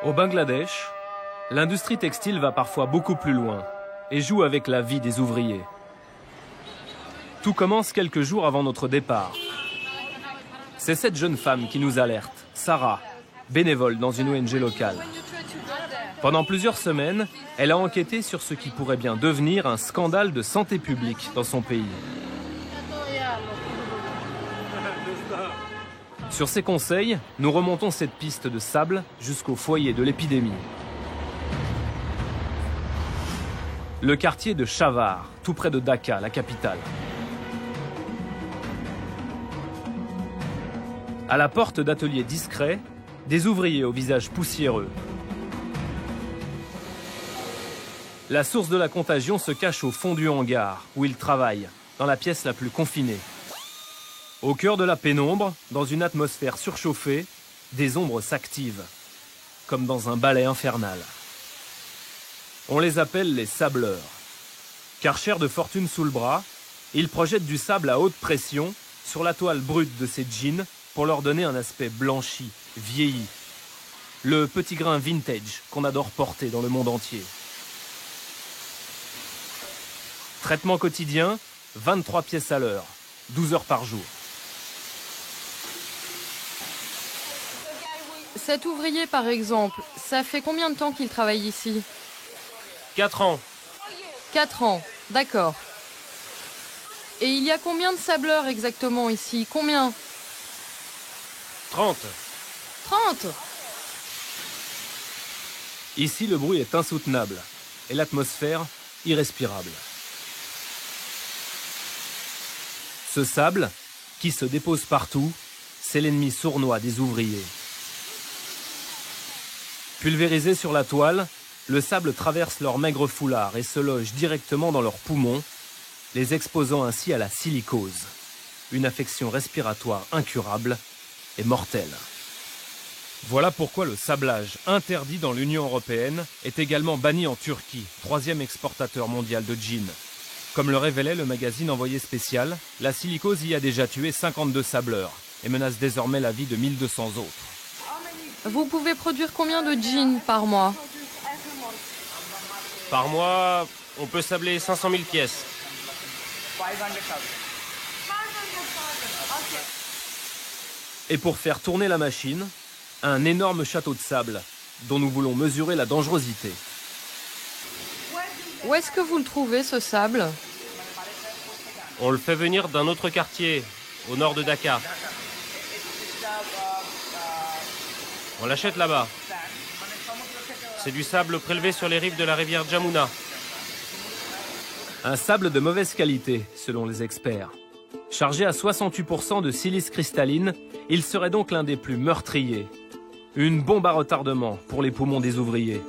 Au Bangladesh, l'industrie textile va parfois beaucoup plus loin et joue avec la vie des ouvriers. Tout commence quelques jours avant notre départ. C'est cette jeune femme qui nous alerte, Sarah, bénévole dans une ONG locale. Pendant plusieurs semaines, elle a enquêté sur ce qui pourrait bien devenir un scandale de santé publique dans son pays. Sur ses conseils, nous remontons cette piste de sable jusqu'au foyer de l'épidémie. Le quartier de Chavar, tout près de Dhaka, la capitale. À la porte d'ateliers discrets, des ouvriers au visage poussiéreux. La source de la contagion se cache au fond du hangar, où ils travaillent, dans la pièce la plus confinée. Au cœur de la pénombre, dans une atmosphère surchauffée, des ombres s'activent, comme dans un ballet infernal. On les appelle les sableurs. Car chers de fortune sous le bras, ils projettent du sable à haute pression sur la toile brute de ces jeans pour leur donner un aspect blanchi, vieilli. Le petit grain vintage qu'on adore porter dans le monde entier. Traitement quotidien, 23 pièces à l'heure, 12 heures par jour. Cet ouvrier, par exemple, ça fait combien de temps qu'il travaille ici? 4 ans. 4 ans, d'accord. Et il y a combien de sableurs exactement ici? Combien? 30. 30? Ici, le bruit est insoutenable et l'atmosphère irrespirable. Ce sable, qui se dépose partout, c'est l'ennemi sournois des ouvriers. Pulvérisé sur la toile, le sable traverse leur maigre foulard et se loge directement dans leurs poumons, les exposant ainsi à la silicose, une affection respiratoire incurable et mortelle. Voilà pourquoi le sablage, interdit dans l'Union européenne, est également banni en Turquie, 3e exportateur mondial de jeans. Comme le révélait le magazine Envoyé spécial, la silicose y a déjà tué 52 sableurs et menace désormais la vie de 1200 autres. Vous pouvez produire combien de jeans par mois? Par mois, on peut sabler 500 000 pièces. Et pour faire tourner la machine, un énorme château de sable dont nous voulons mesurer la dangerosité. Où est-ce que vous le trouvez, ce sable? On le fait venir d'un autre quartier, au nord de Dhaka. On l'achète là-bas. C'est du sable prélevé sur les rives de la rivière Jamuna. Un sable de mauvaise qualité, selon les experts. Chargé à 68% de silice cristalline, il serait donc l'un des plus meurtriers. Une bombe à retardement pour les poumons des ouvriers.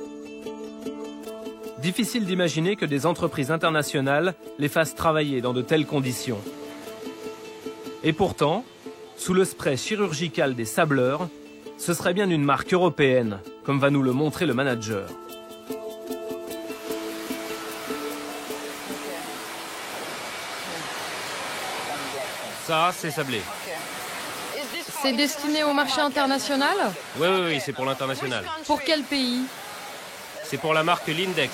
Difficile d'imaginer que des entreprises internationales les fassent travailler dans de telles conditions. Et pourtant, sous le spray chirurgical des sableurs, ce serait bien une marque européenne, comme va nous le montrer le manager. Ça, c'est sablé. C'est destiné au marché international? Oui, c'est pour l'international. Pour quel pays? C'est pour la marque Lindex.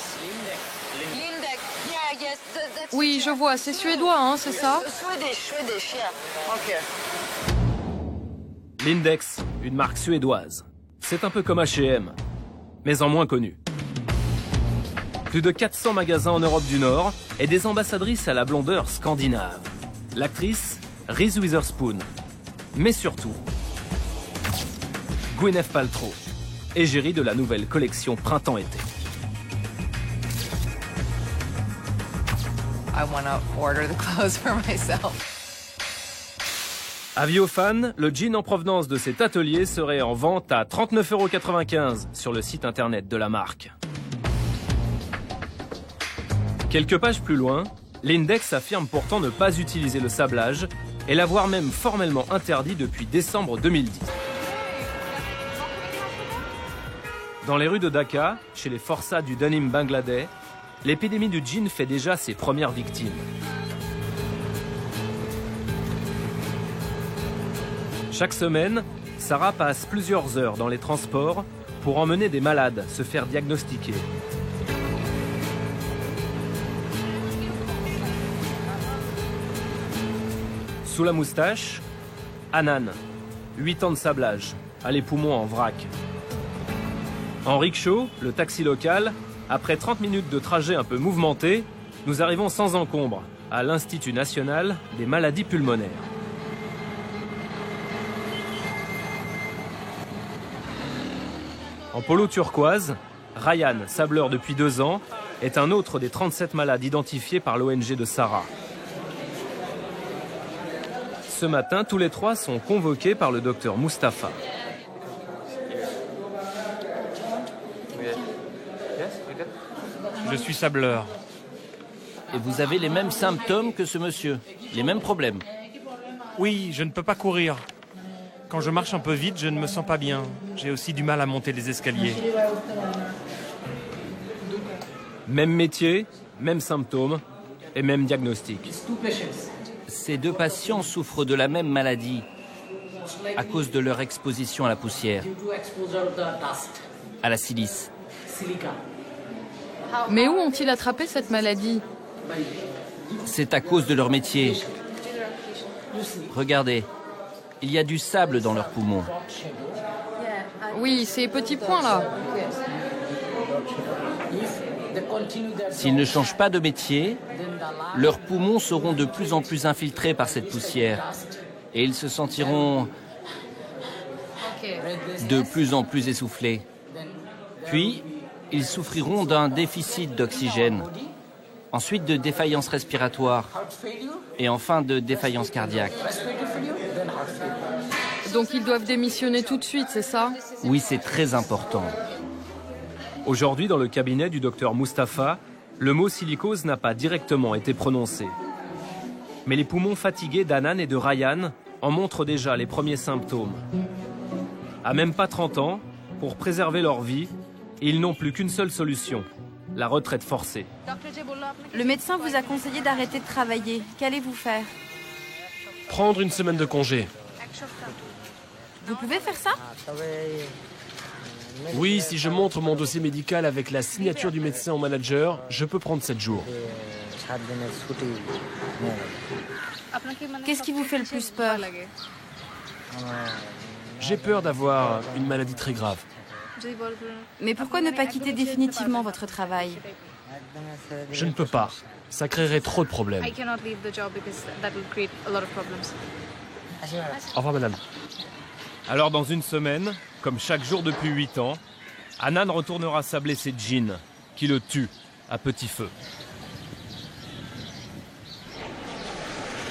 Oui, je vois, c'est suédois, hein, c'est ça? Lindex, une marque suédoise. C'est un peu comme H&M, mais en moins connu. Plus de 400 magasins en Europe du Nord et des ambassadrices à la blondeur scandinave. L'actrice Reese Witherspoon, mais surtout Gwyneth Paltrow, égérie de la nouvelle collection printemps-été. I want to order the clothes for myself. Avis aux fans, le jean en provenance de cet atelier serait en vente à 39,95 € sur le site internet de la marque. Quelques pages plus loin, l'Index affirme pourtant ne pas utiliser le sablage et l'avoir même formellement interdit depuis décembre 2010. Dans les rues de Dhaka, chez les forçats du denim bangladais, l'épidémie du jean fait déjà ses premières victimes. Chaque semaine, Sarah passe plusieurs heures dans les transports pour emmener des malades se faire diagnostiquer. Sous la moustache, Hanan, 8 ans de sablage, a les poumons en vrac. En rickshaw, le taxi local, après 30 minutes de trajet un peu mouvementé, nous arrivons sans encombre à l'Institut national des maladies pulmonaires. En polo turquoise, Ryan, sableur depuis 2 ans, est un autre des 37 malades identifiés par l'ONG de Sarah. Ce matin, tous les 3 sont convoqués par le docteur Mustapha. Je suis sableur. Et vous avez les mêmes symptômes que ce monsieur, les mêmes problèmes. Oui, je ne peux pas courir. Quand je marche un peu vite, je ne me sens pas bien. J'ai aussi du mal à monter les escaliers. Même métier, même symptômes et même diagnostic. Ces 2 patients souffrent de la même maladie à cause de leur exposition à la poussière, à la silice. Mais où ont-ils attrapé cette maladie? C'est à cause de leur métier. Regardez, il y a du sable dans leurs poumons. Oui, ces petits points là. S'ils ne changent pas de métier, leurs poumons seront de plus en plus infiltrés par cette poussière et ils se sentiront de plus en plus essoufflés. Puis, ils souffriront d'un déficit d'oxygène, ensuite de défaillance respiratoire et enfin de défaillance cardiaque. Donc ils doivent démissionner tout de suite, c'est ça? Oui, c'est très important. Aujourd'hui, dans le cabinet du docteur Mustapha, le mot silicose n'a pas directement été prononcé. Mais les poumons fatigués d'Hanan et de Ryan en montrent déjà les premiers symptômes. À même pas 30 ans, pour préserver leur vie, ils n'ont plus qu'une seule solution, la retraite forcée. Le médecin vous a conseillé d'arrêter de travailler. Qu'allez-vous faire? Prendre une semaine de congé. Vous pouvez faire ça? Oui, si je montre mon dossier médical avec la signature du médecin au manager, je peux prendre 7 jours. Qu'est-ce qui vous fait le plus peur? J'ai peur d'avoir une maladie très grave. Mais pourquoi ne pas quitter définitivement votre travail? Je ne peux pas. Ça créerait trop de problèmes. Au revoir, madame. Alors dans une semaine, comme chaque jour depuis 8 ans, Hanan retournera sabler ses jeans, qui le tuent à petit feu.